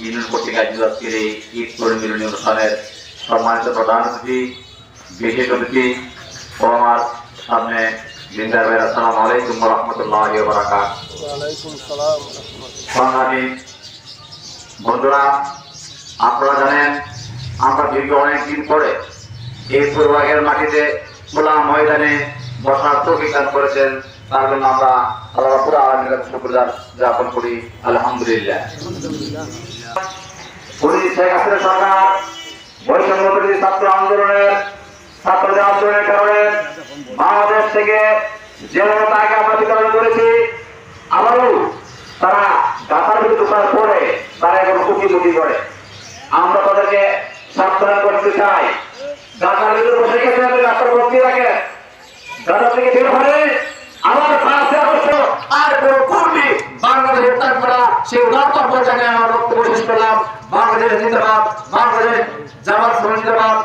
Union কর্তৃক আয়োজিত আজকের এই ঈদ মিলনী অনুষ্ঠানের সম্মানিত প্রধান অতিথি, বিশেষ অতিথি ও আমার সামনে জিন্দার ভাই, আসসালামু আলাইকুম ওয়া রাহমাতুল্লাহি ওয়া বারাকাতুহু। ওয়া আলাইকুম আসসালাম। সংগ্রামী বন্ধুরা, আপনারা জানেন আমরা দীর্ঘ অনেকদিন পরে এই পূর্বাগের মাটিতে খোলা ময়দানে বসার তৌফিক দান করেছেন, তার জন্য আমরা আল্লাহ রাব্বুল আলামিনের কাছে শুকরিয়া জ্ঞাপন করি, আলহামদুলিল্লাহ। শেখ হাসিনা সরকার বৈষম্য বিরোধী ছাত্র আন্দোলনের কারণে বাংলাদেশ থেকে যে মমতাকে আমরা বিতরণ করেছি, আবারও তারা গাছার ভিতরে ঢোকার পরে তারা এখন কুকিমুকি করে। আমরা তাদেরকে সাবধান করতে চাই, গাছার ভিতরে বসে গেছে, রাস্তার ভর্তি রাখে, গাছা থেকে বের হলে আমার 5 আগস্ট আর কোন কর্মী বাংলাদেশ উত্থান করা সেই উদাত্ত পর্যায়ে আমরা বক্তব্য শেষ করলাম। বাংলাদেশ জিন্দাবাদ, বাংলাদেশ জামাত জিন্দাবাদ।